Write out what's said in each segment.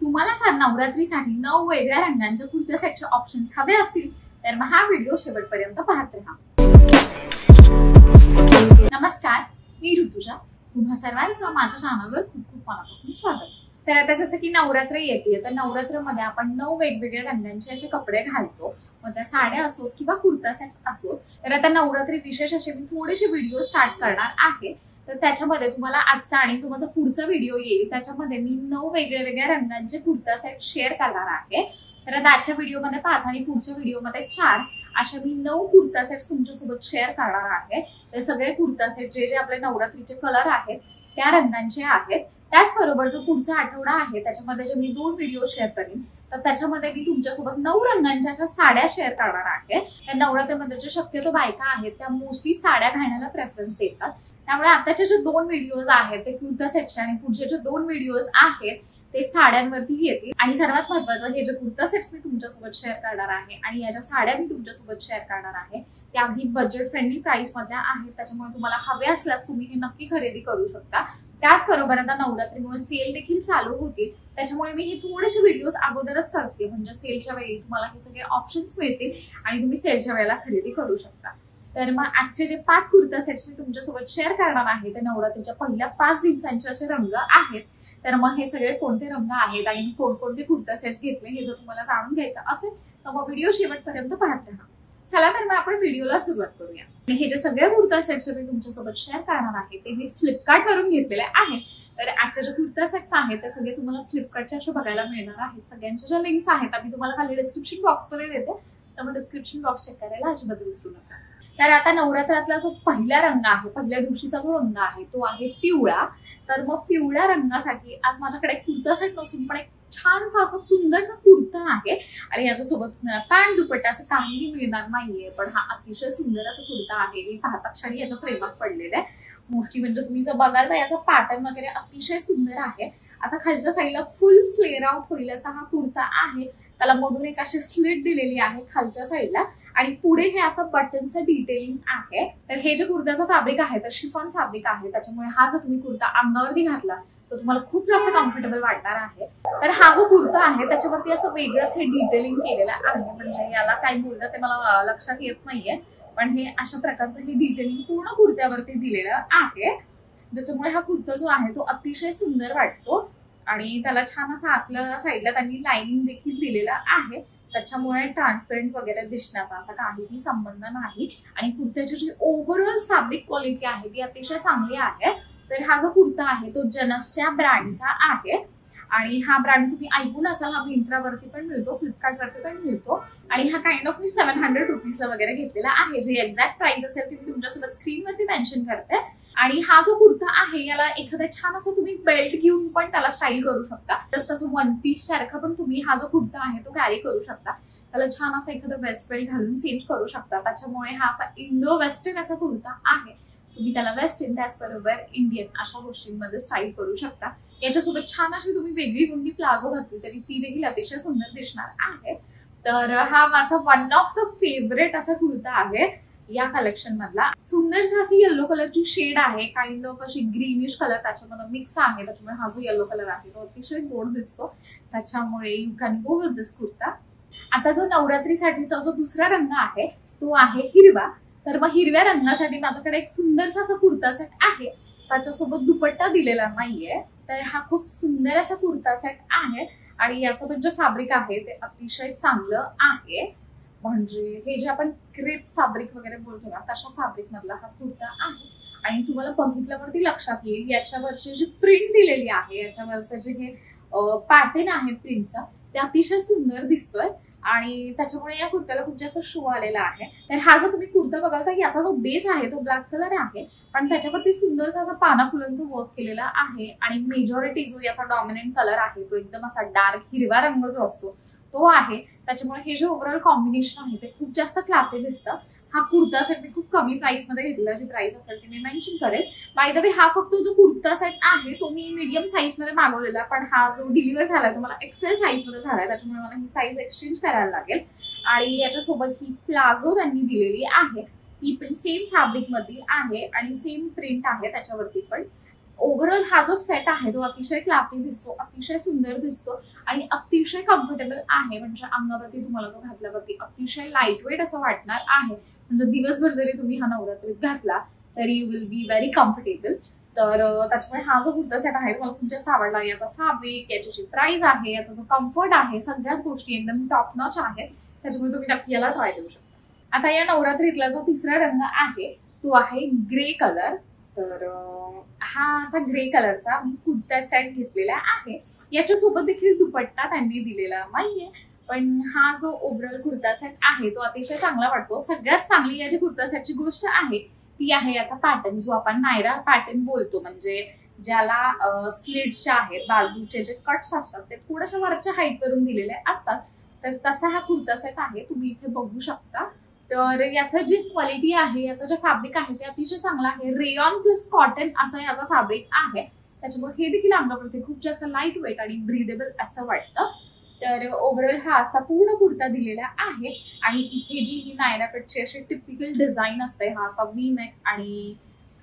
तुम्हाला जर नवरात्रीसाठी 9 वेगळ्या रंगांच्या कुर्ता सेटचे ऑप्शन्स हवे असतील तर मग हा व्हिडिओ शेवटपर्यंत पाहत राहा। नमस्कार, मी ऋतुजा। तुम्हा सर्वांचं माझ्या चॅनलवर खूप खूप मनापासून स्वागत। तर आता जसं की नवरात्र येते तर नवरात्रमध्ये आपण 9 वेगवेगळ्या रंगांचे असे कपडे घालतो, मग त्या साड्या असोत किंवा कुर्ता सेट्स असोत। तर आता नवरात्री विशेष असे मी थोडेसे व्हिडिओ स्टार्ट करणार आहे। तर त्याच्यामध्ये तुम्हाला आजचा आणि जो माझा पुढचा व्हिडिओ येईल त्याच्यामध्ये मी 9 वेगवेगळ्या रंगांचे कुर्ता सेट शेअर करणार आहे। तर आजच्या व्हिडिओमध्ये 5 आणि पुढच्या व्हिडिओमध्ये 4 अशा मी 9 कुर्ता सेट्स तुमच्यासोबत शेअर करणार आहे। ते सगळे कुर्ता सेट जे आपले नवरात्रीचे कलर आहेत त्या रंगांचे आहेत। त्याचबरोबर जो पुढचा आठवडा आहे त्याच्यामध्ये जे मी 2 व्हिडिओ शेअर करीन तर त्याच्यामध्ये मी तुमच्यासोबत 9 रंगांच्या अशा साड्या शेअर करणार आहे। त्या नवरात्रमध्ये जे शक्यतो बायका आहेत त्या मोस्टली साड्या घालण्याला प्रेफरन्स देतात, त्यामुळे आताचे जे 2 व्हिडिओज आहेत ते कुर्ता सेटचे आणि पुढचे जे 2 व्हिडिओज आहेत ते साड्यांवरती येतील। आणि सर्वात महत्त्वाचं हे जे कुर्ता सेट्स मी तुमच्यासोबत शेअर करणार आहे आणि या ज्या साड्या मी तुमच्यासोबत शेअर करणार आहे त्या अगदी बजेट फ्रेंडली प्राइस मध्ये आहेत, त्याच्यामुळे तुम्हाला हवे असल्यास तुम्ही हे नक्की खरेदी करू शकता। त्याचबरोबर आता नवरात्रीमुळे सेल देखील चालू होतील, त्याच्यामुळे मी हे थोडेसे व्हिडिओज अगोदरच करते म्हणजे सेलच्या वेळी तुम्हाला हे सगळे ऑप्शन्स मिळतील आणि तुम्ही सेलच्या वेळेला खरेदी करू शकता। तर मग आजचे जे 5 कुर्ता सेट्स मी तुमच्यासोबत शेअर करणार आहे ते नवरात्रीच्या पहिल्या 5 दिवसांचे असे रंग आहेत। तर मग हे सगळे कोणते रंग आहेत आणि कोणकोणते कुर्ता सेट्स घेतले हे जर तुम्हाला जाणून घ्यायचं असेल तर मग व्हिडिओ शेवटपर्यंत पाहत राहा। चला तर मग आपण व्हिडिओला सुरुवात करूया। आणि हे जे सगळे कुर्ता सेट्स मी तुमच्यासोबत शेअर करणार आहे ते मी फ्लिपकार्ट वरून घेतलेले आहेत। तर आजचे जे कुर्ता सेट्स आहेत ते सगळे तुम्हाला फ्लिपकार्टचे असे बघायला मिळणार आहेत। सगळ्यांच्या ज्या लिंक्स आहेत मी तुम्हाला खाली डिस्क्रिप्शन बॉक्समध्ये देते, त्यामुळे डिस्क्रिप्शन बॉक्स चेक करायला अजिबात विसरू नका। तर आता नवरात्रातला जो पहिला रंग आहे, पहिल्या दिवशीचा जो रंग आहे तो आहे पिवळा। तर मग पिवळ्या रंगासाठी आज माझ्याकडे एक कुर्ता सेट नसून पण एक छानसा असा सुंदरसा कुर्ता आहे आणि याच्यासोबत पॅन्ट दुपट्टा असं काहीही मिळणार नाहीये, पण हा अतिशय सुंदर असा कुर्ता आहे। मी पाहता क्षणी याच्या प्रेमात पडलेला आहे। मोस्टली म्हणजे तुम्ही जर बघाल तर याचा पॅटर्न वगैरे अतिशय सुंदर आहे। असा खालच्या साईडला फुल फ्लेअर आउट होईल असा हा कुर्ता आहे। त्याला मधून एक अशी स्लिट दिलेली आहे खालच्या साईडला आणि पुढे हे असं बटनचं डिटेलिंग आहे। तर हे जे कुर्त्याचं फॅब्रिक आहे तर शिफॉन फॅब्रिक आहे, त्याच्यामुळे हा जर तुम्ही कुर्ता अंगावरती घातला तर तुम्हाला खूप जास्त कम्फर्टेबल वाटणार आहे। तर हा जो कुर्ता आहे त्याच्यावरती असं वेगळंच हे डिटेलिंग केलेलं आहे, म्हणजे याला काय बोलतात ते मला लक्षात येत नाहीये, पण हे अशा प्रकारचं हे डिटेलिंग पूर्ण कुर्त्यावरती दिलेलं आहे, ज्याच्यामुळे हा कुर्ता जो आहे तो अतिशय सुंदर वाटतो आणि त्याला छान असा आतल्या साईडला त्यांनी लाइनिंग देखील दिलेला आहे, त्याच्यामुळे ट्रान्सपरंट वगैरे दिसण्याचा असा काहीही संबंध नाही। आणि कुर्त्याची जी ओव्हरऑल फॅब्रिक क्वालिटी आहे ती अतिशय चांगली आहे। तर हा जो कुर्ता आहे तो जनस्या ब्रँडचा आहे आणि हा ब्रँड तुम्ही ऐकून असाल, हा मिंत्रावरती पण मिळतो, फ्लिपकार्टवरती पण मिळतो आणि हा काइंड ऑफ मी 700 रुपीजला वगैरे घेतलेला आहे। जे एक्झॅक्ट प्राइस असेल ती मी तुमच्यासोबत स्क्रीनवरती मेन्शन करते। आणि हा जो कुर्ता आहे याला एखादा छान असं तुम्ही बेल्ट घेऊन पण त्याला स्टाईल करू शकता, जस्ट असं वन पीस सारखं पण तुम्ही हा जो कुर्ता आहे तो कॅरी करू शकता। त्याला छान असं एखादं वेस्ट बेल्ट घालून चेंज करू शकता, त्याच्यामुळे हा असा इंडो वेस्टर्न असा कुर्ता आहे। तुम्ही त्याला वेस्टर्न त्याचबरोबर इंडियन अशा गोष्टींमध्ये स्टाईल करू शकता। याच्यासोबत छान अशी तुम्ही वेगळी गुंडी प्लाझो घातली तरी ती देखील अतिशय सुंदर दिसणार आहे। तर हा माझा वन ऑफ द फेवरेट असा कुर्ता आहे या कलेक्शन मधला। सुंदरसा अशी येलो कलरची शेड आहे, काइंड ऑफ अशी ग्रीनिश कलर त्याच्यामध्ये मिक्स आहे, त्याच्यामुळे हा जो येलो कलर आहे तो अतिशय गोड दिसतो, त्याच्यामुळे यू कॅन गो विथ दिस कुर्ता। आता जो नवरात्रीसाठीचा जो दुसरा रंग आहे तो आहे हिरवा। तर मग हिरव्या रंगासाठी माझ्याकडे एक सुंदरसा कुर्ता सेट आहे, त्याच्यासोबत दुपट्टा दिलेला नाहीये। तर हा खूप सुंदर असा कुर्ता सेट आहे आणि याचं पण जे फॅब्रिक आहे ते अतिशय चांगलं आहे, म्हणजे हे जे आपण क्रेप फॅब्रिक वगैरे बोलतो ना तशा फॅब्रिक मधला हा कुर्ता आहे। आणि तुम्हाला बघितल्यावरती लक्षात येईल याच्यावरची जी प्रिंट दिलेली आहे, याच्यावरचं जे हे पॅटर्न आहे प्रिंटचा ते अतिशय सुंदर दिसतोय आणि त्याच्यामुळे या कुर्त्याला खूप जास्त शो आलेला आहे। तर हा जो तुम्ही कुर्ता बघाल तर याचा जो बेस आहे तो ब्लॅक कलर आहे, पण त्याच्यावरती सुंदरसा असा पाना फुलांचं वर्क केलेला आहे आणि मेजॉरिटी जो याचा डॉमिनंट कलर आहे तो एकदम असा डार्क हिरवा रंग जो असतो तो आहे, त्याच्यामुळे हे जे ओव्हरऑल कॉम्बिनेशन आहे ते खूप जास्त क्लासी दिसतं। हा कुर्ता सेट मी खूप कमी प्राइस मध्ये घेतलेला, जी प्राइस असेल ती मी मेन्शन करेल। बाय द वे हा फक्त जो कुर्ता सेट आहे तो मी मीडियम साईज मध्ये मागवलेला, पण हा जो डिलिव्हर झालाय तो मला एक्सेल साईज मध्ये झालाय, त्याच्यामुळे मला ही साईज एक्सचेंज करायला लागेल। आणि याच्यासोबत ही प्लाझो त्यांनी दिलेली आहे, ती पण सेम फॅब्रिक मध्ये आहे आणि सेम प्रिंट आहे त्याच्यावरती पण। ओव्हरऑल हा जो सेट आहे तो अतिशय क्लासी दिसतो, अतिशय सुंदर दिसतो आणि अतिशय कम्फर्टेबल आहे. म्हणजे अंगावरती तुम्हाला तो घातल्यावरती अतिशय लाईटवेट असं वाटणार आहे. म्हणजे दिवसभर जरी तुम्ही हा नवरात्रीत घातला तरी you will be very comfortable. तर त्याच्यामुळे हा जो कुर्ता सेट आहे मला खूप जास्त आवडला. याचा फॅब्रिक, याची जी प्राइस आहे, याचा जो कम्फर्ट आहे, सगळ्याच गोष्टी एकदम टॉप नॉच आहेत. त्याच्यामुळे तुम्ही नक्की याला ट्राय करू शकता. आता या नवरात्रीतला जो तिसरा रंग आहे तो आहे ग्रे कलर. तर हा असा ग्रे कलरचा मी कुर्ता सेट घेतलेला आहे. याच्यासोबत देखील दुपट्टा त्यांनी दिलेला नाहीये, पण हा जो ओव्हरऑल कुर्ता सेट आहे तो अतिशय चांगला वाटतो. सगळ्यात चांगली याची कुर्ता सेटची गोष्ट आहे ती आहे याचा पॅटर्न, जो आपण नायरा पॅटर्न बोलतो. म्हणजे ज्याला स्लिट्सचे आहेत, बाजूचे जे कट्स असतात ते थोड्याशा वरच्या हाईट वरून दिलेले असतात. तर तसा हा कुर्ता सेट आहे, तुम्ही इथे बघू शकता. तर याचं जी क्वालिटी आहे, याचं जे फॅब्रिक आहे ते अतिशय चांगलं आहे. रेयॉन प्लस कॉटन असं याचं फॅब्रिक आहे. त्याच्यामुळे हे देखील अंगावरती खूप जास्त लाईट वेट आणि ब्रीदेबल असं वाटतं. तर ओव्हरऑल हा असा पूर्ण कुर्ता दिलेला आहे. आणि इथे जी ही नायरा कटची अशी टिपिकल डिझाईन असते, हा असा वी नेक आणि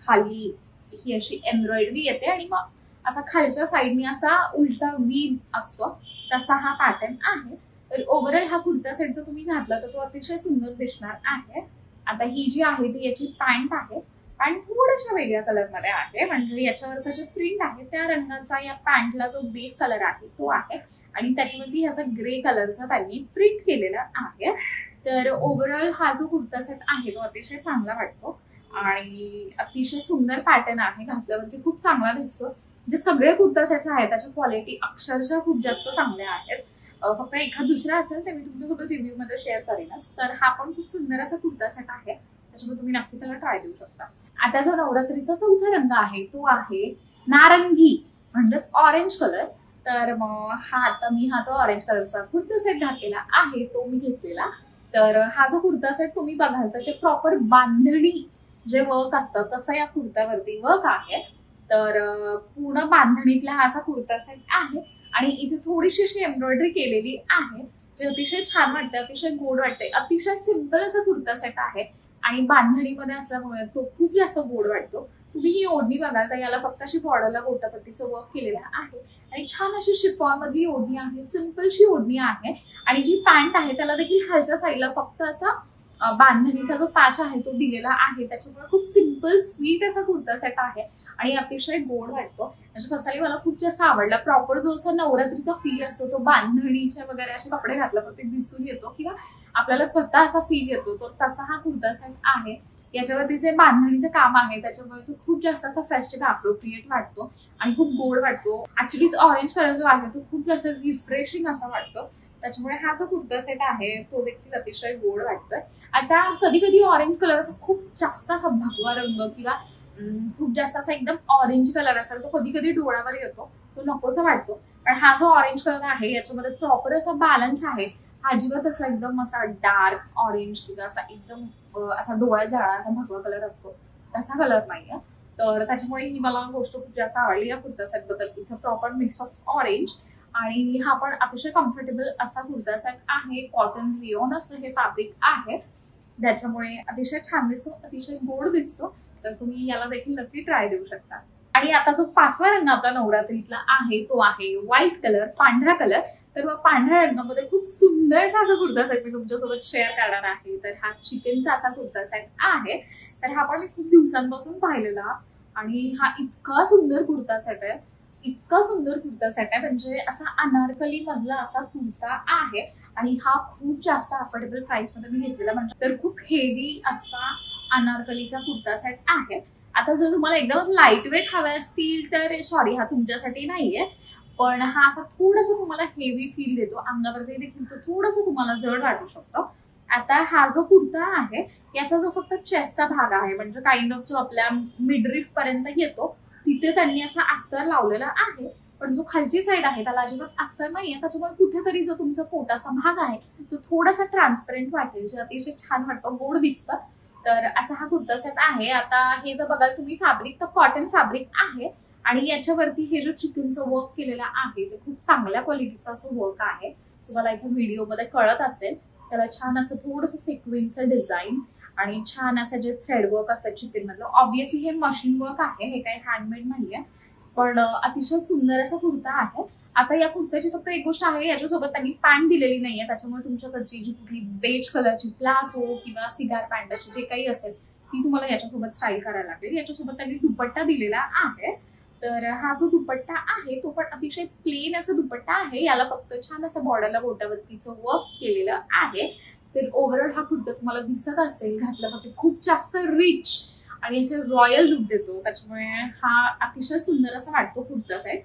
खाली ही अशी एम्ब्रॉयडरी येते आणि मग असा खालच्या साईडनी असा उलटा वी असतो, तसा हा पॅटर्न आहे. तर ओव्हरऑल हा कुर्ता सेट जर तुम्ही घातला तर तो अतिशय सुंदर दिसणार आहे. आता ही जी आहे ती याची पॅन्ट आहे. पॅन्ट थोड्याशा वेगळ्या कलरमध्ये आहे. म्हणजे याच्यावरचा जे प्रिंट आहे त्या रंगाचा या पॅन्टला जो बेस कलर आहे तो आहे आणि त्याच्यावरती ह्याचा ग्रे कलरचा त्यांनी प्रिंट केलेला आहे. तर ओव्हरऑल हा जो कुर्ता सेट आहे तो अतिशय चांगला वाटतो आणि अतिशय सुंदर पॅटर्न आहे. घातल्यावरती खूप चांगला दिसतो. जे सगळे कुर्ता सेट आहेत त्याची क्वालिटी अक्षरशः खूप जास्त चांगल्या आहेत. फक्त एखाद दुसरा असेल ते मी तुमच्यासोबत रिव्ह्यू मध्ये शेअर करेनच. तर हा पण खूप सुंदर असा कुर्ता सेट आहे, त्याच्यामुळे तुम्ही नक्की त्याला ट्राय देऊ शकता. आता जो नवरात्रीचा चौथा रंग आहे तो आहे नारंगी म्हणजेच ऑरेंज कलर. तर मग हा जो ऑरेंज कलरचा कुर्ता सेट घातलेला आहे तो मी घेतलेला. तर हा जो कुर्ता सेट तुम्ही बघाल तर जे प्रॉपर बांधणी जे वर्क असतं तसं या कुर्त्यावरती वर्क आहे. तर पूर्ण बांधणीतला हा असा कुर्ता सेट आहे आणि इथे थोडीशी अशी एम्ब्रॉयडरी केलेली आहे, जे अतिशय छान वाटते, अतिशय गोड वाटते. अतिशय सिंपल असा कुर्ता सेट आहे आणि बांधणीमध्ये असल्यामुळे तो खूप जास्त गोड वाटतो. तुम्ही ही ओढणी बघाल तर याला फक्त अशी बॉर्डरला गोटापट्टीचं वर्क केलेलं आहे आणि छान अशी शिफॉन मधली ओढणी आहे, सिंपलशी ओढणी आहे. आणि जी पॅन्ट आहे त्याला देखील खालच्या साईडला फक्त असा बांधणीचा जो पॅच आहे तो दिलेला आहे. त्याच्यामुळे खूप सिंपल स्वीट असा कुर्ता सेट आहे आणि अतिशय गोड वाटतो. म्हणजे कसाही मला खूप जास्त आवडला. प्रॉपर जो असा नवरात्रीचा फील असतो तो बांधणीच्या वगैरे असे कपडे घातल्यावरती दिसून येतो किंवा आपल्याला स्वतः असा फील येतो. तर तसा हा कुर्ता सेट आहे. याच्यावरती जे बांधणीचं काम आहे त्याच्यामुळे तो खूप जास्त असा फेस्टिव्ह अप्रोप्रिएट वाटतो आणि खूप गोड वाटतो. ऍक्च्युली ऑरेंज कलर जो आहे तो खूप जास्त रिफ्रेशिंग असा वाटतो. त्याच्यामुळे हा जो कुर्ता सेट आहे तो देखील अतिशय गोड वाटतोय. आता कधी कधी ऑरेंज कलर असा खूप जास्त असा भगवा रंग किंवा खूप जास्त असा एकदम ऑरेंज कलर असेल तो कधी कधी डोळ्यावर येतो, तो नकोसा वाटतो. पण हा जो ऑरेंज कलर आहे याच्यामध्ये प्रॉपर असा बॅलन्स आहे. हा अजिबात असा एकदम असा डार्क ऑरेंज किंवा असा एकदम असा डोळ्यात जाळा असा भगवा कलर असतो तसा कलर नाहीये. तर त्याच्यामुळे ही मला गोष्ट खूप जास्त आवडली या कुर्ता सेट बद्दल. It's a proper mix of orange आणि हा पण अतिशय कम्फर्टेबल असा कुर्ता सेट आहे. कॉटन रिओन असं हे फॅब्रिक आहे, त्याच्यामुळे अतिशय छान दिसतो, अतिशय गोड दिसतो. तर तुम्ही याला देखील नक्की ट्राय देऊ शकता. आणि आता जो पाचवा रंग आपला नवरात्रीतला आहे तो आहे व्हाईट कलर, पांढरा कलर. तर मग पांढऱ्या रंगामध्ये खूप सुंदरसा असा कुर्ता सेट मी तुमच्यासोबत शेअर करणार आहे. तर हा चिकनचा असा कुर्ता सेट आहे. तर हा पण मी खूप दिवसांपासून पाहिलेला आणि हा इतका सुंदर कुर्ता सेट आहे, इतका सुंदर कुर्ता सेट आहे. म्हणजे असा अनारकली मधला असा कुर्ता आहे आणि हा खूप जास्त अफोर्डेबल प्राइस मध्ये मी घेतलेला. म्हणजे तर खूप हेवी असा अनारकलीचा कुर्ता सेट आहे. आता जर तुम्हाला एकदम लाईट वेट हवे असतील तर सॉरी हा तुमच्यासाठी नाहीये, पण हा असा थोडासा तुम्हाला हेवी फील देतो अंगावरती देखील, तो थोडासा तुम्हाला जड वाटू शकतो. आता हा जो कुर्ता आहे याचा जो फक्त चेस्टचा भाग आहे म्हणजे काइंड ऑफ जो आपल्या मिडरिफ पर्यंत येतो तिथे त्यांनी असा अस्तर लावलेला आहे. पण जो खालची साईड आहे त्याला अजिबात अस्तर नाहीये. त्याच्यामुळे कुठेतरी जो तुमचा पोटाचा भाग आहे तो थोडासा ट्रान्सपरंट वाटेल, जे अतिशय छान वाटतं, गोड दिसतं. तर असा हा कुर्ता सेट आहे. आता हे जर बघाल तुम्ही फॅब्रिक तर कॉटन फॅब्रिक आहे आणि याच्यावरती हे जो चिकनचं वर्क केलेलं आहे ते खूप चांगल्या क्वालिटीचं असं वर्क आहे. तुम्हाला इथे व्हिडिओमध्ये कळत असेल. त्याला छान असं थोडंसं सिक्वेन्सचं डिझाईन आणि छान असं जे थ्रेड वर्क असतं चिकन मधलं. ऑब्व्हियसली हे मशीन वर्क आहे, हे काही हँडमेड नाहीये. पण अतिशय सुंदर असा कुर्ता आहे। आता या कुर्त्याची फक्त एक गोष्ट आहे, याच्यासोबत त्यांनी पॅन्ट दिलेली नाहीये, त्याच्यामुळे तुमच्याकडची जी कुठली बेज कलरची प्लाझो किंवा सिगार पॅन्ट अशी जे काही असेल ती तुम्हाला याच्यासोबत स्टाईल करायला लागेल। याच्यासोबत त्यांनी दुपट्टा दिलेला आहे, तर हा जो दुपट्टा आहे तो पण अतिशय प्लेन असा दुपट्टा आहे, याला फक्त छान असं बॉर्डरला गोटावरतीचं वर्क केलेलं आहे। तर ओव्हरऑल हा कुर्ता तुम्हाला दिसत असेल घातल्यावरती खूप जास्त रिच आणि असे रॉयल लुक देतो, त्याच्यामुळे हा अतिशय सुंदर असा वाटतो कुर्ता सेट।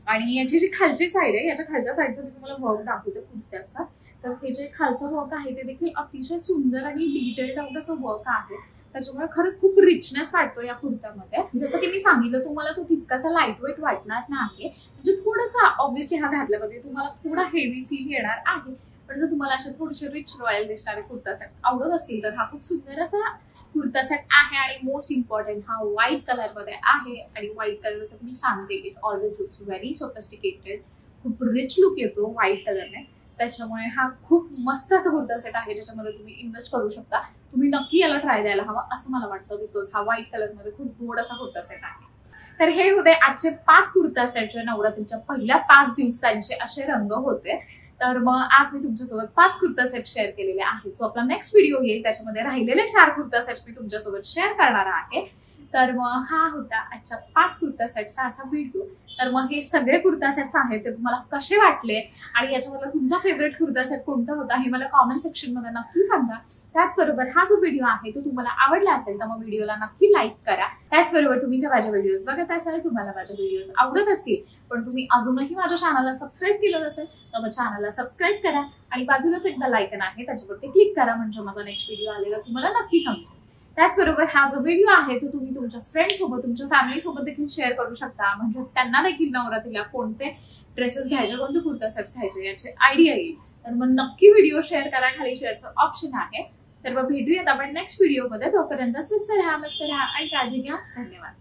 आणि याची जी खालची साईड आहे, याच्या खालच्या साईडचं मी तुम्हाला वर्क दाखवते कुर्त्याचा। तर हे जे खालचं वर्क आहे ते देखील अतिशय सुंदर आणि डिटेल्ड आउट असं वर्क आहे, त्याच्यामुळे खरंच खूप रिचनेस वाटतो या कुर्त्यामध्ये। जसं की मी सांगितलं तुम्हाला तो तितकासा लाईट वेट वाटणार नाही, म्हणजे थोडासा ऑब्व्हियसली हा घातल्यामध्ये तुम्हाला थोडा हेवी फील येणार आहे, पण जर तुम्हाला असे थोडेसे रिच रॉयल दिसणारे कुर्ता सेट आवडत असतील तर हा खूप सुंदर असा कुर्ता सेट आहे। आणि मोस्ट इम्पॉर्टंट हा व्हाईट कलर मध्ये आहे, आणि व्हाईट कलर जसं मी सांगते it always looks very sophisticated, खूप रिच लुक येतो व्हाईट कलरने, त्याच्यामुळे हा खूप मस्त असा कुर्ता सेट आहे ज्याच्यामध्ये तुम्ही इन्व्हेस्ट करू शकता। तुम्ही नक्की याला ट्राय द्यायला हवा असं मला वाटतं, बिकॉज हा व्हाईट कलर मध्ये खूप गोड असा कुर्ता सेट आहे। तर हे होते आजचे 5 कुर्ता सेट जे नवरात्रीच्या पहिल्या 5 दिवसांचे असे रंग होते। तर मग आज मी तुमच्यासोबत 5 कुर्ता सेट शेअर केलेले आहेत। सो आपला नेक्स्ट व्हिडिओ येईल, त्याच्यामध्ये राहिलेले 4 कुर्ता सेट्स मी तुमच्यासोबत शेअर करणार आहे। तर मग हा होता आजच्या 5 कुर्ता सेट्सचा असा व्हिडिओ। तर मग हे सगळे कुर्ता सेट्स आहेत ते तुम्हाला कसे वाटले आणि याच्यामधला तुमचा फेवरेट कुर्ता सेट कोणता होता हे मला कॉमेंट सेक्शन मध्ये नक्की सांगा। त्याचबरोबर हा जो व्हिडिओ आहे तो तुम्हाला आवडला असेल तर मग व्हिडिओला नक्की लाईक करा। त्याचबरोबर तुम्ही जर माझे व्हिडिओज बघत असाल, तुम्हाला माझे व्हिडिओज आवडत असतील पण तुम्ही अजूनही माझ्या चॅनलला सबस्क्राईब केलं नसेल तर मग चॅनलला सबस्क्राईब करा आणि बाजूलाच एक बेल आयकॉन आहे त्याच्यावरती क्लिक करा, म्हणजे माझा नेक्स्ट व्हिडिओ आलेला तुम्हाला नक्की समजेल। त्याचबरोबर हा जो व्हिडिओ आहे तो तुम्ही तुमच्या फ्रेंड सोबत, तुमच्या फॅमिली सोबत देखील शेअर करू शकता, म्हणजे त्यांना देखील नवरात्रीला कोणते ड्रेसेस घ्यायचे, कोणते कुर्ता सेट्स घ्यायचे याचे आयडिया येईल। तर मग नक्की व्हिडिओ शेअर करा, खाली शेअरचं ऑप्शन आहे। तर मग भेटूयात आपण नेक्स्ट व्हिडिओमध्ये, तोपर्यंत स्वस्त राहा, मस्त राहा आणि काळजी घ्या। धन्यवाद।